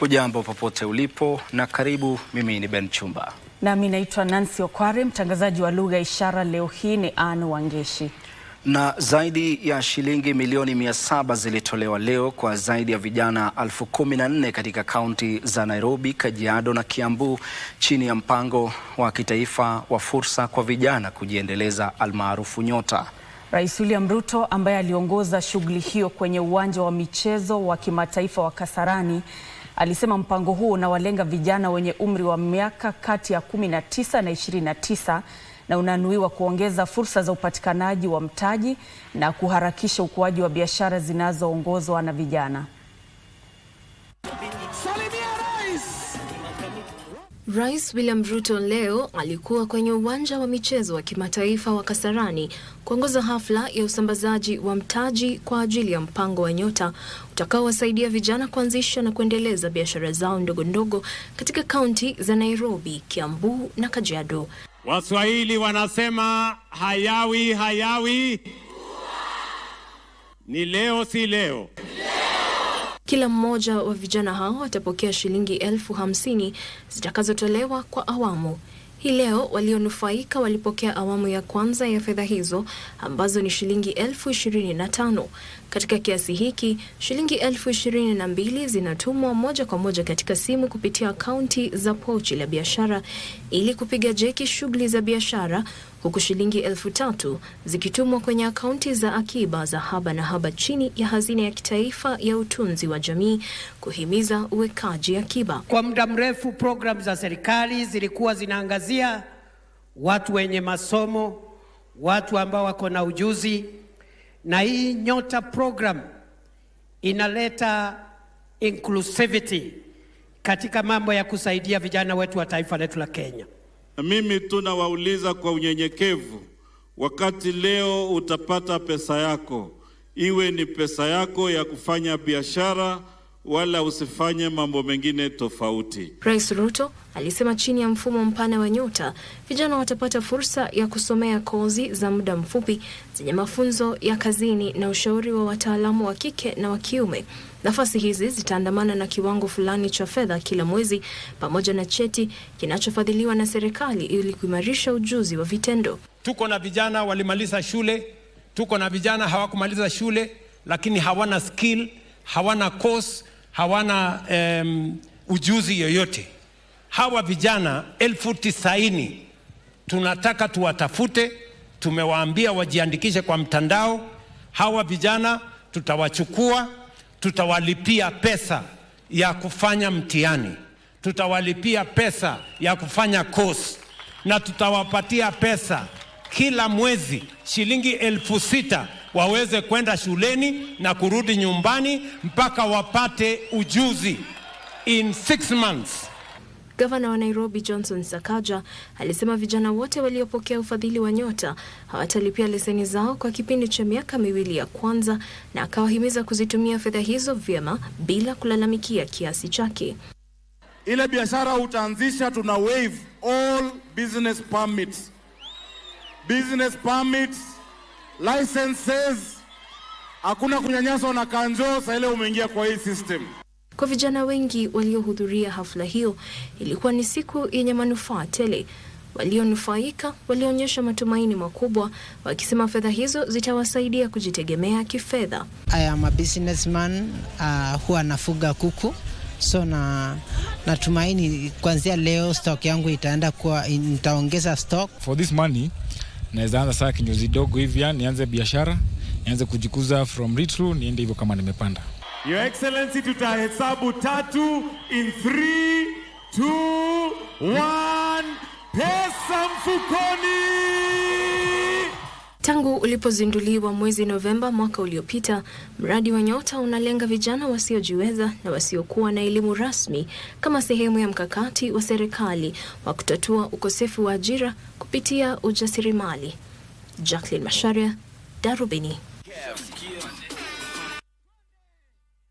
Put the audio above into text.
Hujambo popote ulipo na karibu. Mimi ni Ben Chumba. Nami naitwa Nancy Okware. Mtangazaji wa lugha ishara leo hii ni Anne Wangeshi. Na zaidi ya shilingi milioni 700 zilitolewa leo kwa zaidi ya vijana 14,000 katika kaunti za Nairobi, Kajiado na Kiambu chini ya mpango wa kitaifa wa fursa kwa vijana kujiendeleza almaarufu Nyota. Rais William Ruto ambaye aliongoza shughuli hiyo kwenye uwanja wa michezo wa kimataifa wa Kasarani alisema mpango huo unawalenga vijana wenye umri wa miaka kati ya 19 na 29 na unanuiwa kuongeza fursa za upatikanaji wa mtaji na kuharakisha ukuaji wa biashara zinazoongozwa na vijana. Rais William Ruto leo alikuwa kwenye uwanja wa michezo wa kimataifa wa Kasarani kuongoza hafla ya usambazaji wa mtaji kwa ajili ya mpango wa Nyota utakaowasaidia vijana kuanzisha na kuendeleza biashara zao ndogo ndogo katika kaunti za Nairobi, Kiambu na Kajiado. Waswahili wanasema hayawi ni leo si leo. Kila mmoja wa vijana hao atapokea shilingi 50,000 zitakazotolewa kwa awamu. Hii leo walionufaika walipokea awamu ya kwanza ya fedha hizo ambazo ni shilingi 25,000. Katika kiasi hiki, shilingi 22,000 zinatumwa moja kwa moja katika simu kupitia akaunti za pochi la biashara ili kupiga jeki shughuli za biashara, huku shilingi 3,000 zikitumwa kwenye akaunti za akiba za Haba na Haba chini ya hazina ya kitaifa ya utunzi wa jamii kuhimiza uwekaji akiba. Kwa muda mrefu program za serikali zilikuwa zinaangazia watu wenye masomo, watu ambao wako na ujuzi, na hii Nyota program inaleta inclusivity katika mambo ya kusaidia vijana wetu wa taifa letu la Kenya. Mimi tunawauliza kwa unyenyekevu, wakati leo utapata pesa yako, iwe ni pesa yako ya kufanya biashara wala usifanye mambo mengine tofauti. Rais Ruto alisema chini ya mfumo mpana wa Nyota, vijana watapata fursa ya kusomea kozi za muda mfupi zenye mafunzo ya kazini na ushauri wa wataalamu wa kike na wa kiume. Nafasi hizi zitaandamana na kiwango fulani cha fedha kila mwezi pamoja na cheti kinachofadhiliwa na serikali ili kuimarisha ujuzi wa vitendo. Tuko na vijana walimaliza shule, tuko na vijana hawakumaliza shule lakini hawana skill, hawana course, hawana ujuzi yoyote. Hawa vijana 90,000 tunataka tuwatafute, tumewaambia wajiandikishe kwa mtandao. Hawa vijana tutawachukua, tutawalipia pesa ya kufanya mtihani, tutawalipia pesa ya kufanya course na tutawapatia pesa kila mwezi shilingi 6,000 waweze kwenda shuleni na kurudi nyumbani mpaka wapate ujuzi in 6 months. Gavana wa Nairobi Johnson Sakaja alisema vijana wote waliopokea ufadhili wa Nyota hawatalipia leseni zao kwa kipindi cha miaka 2 ya kwanza, na akawahimiza kuzitumia fedha hizo vyema bila kulalamikia kiasi chake. Ile biashara utaanzisha, tuna waive all business permits, licenses, hakuna kunyanyaswa na kanjo sasa ile umeingia kwa hii system. Kwa vijana wengi waliohudhuria hafla hiyo, ilikuwa ni siku yenye manufaa tele. Walionufaika walionyesha matumaini makubwa, wakisema fedha hizo zitawasaidia kujitegemea kifedha. I am a businessman who anafuga kuku. So natumaini kuanzia leo stock yangu itaenda kwa, nitaongeza stock. For this money naweza anza saa kinyozi dogo hivi, nianze biashara, nianze kujikuza from little, niende hivyo kama nimepanda. Your Excellency, tutahesabu 3 in 3, 2, 1, pesa mfukoni. Tangu ulipozinduliwa mwezi Novemba mwaka uliopita, mradi wa Nyota unalenga vijana wasiojiweza na wasiokuwa na elimu rasmi kama sehemu ya mkakati wa serikali wa kutatua ukosefu wa ajira kupitia ujasiriamali. Jacqueline Masharia, Darubini.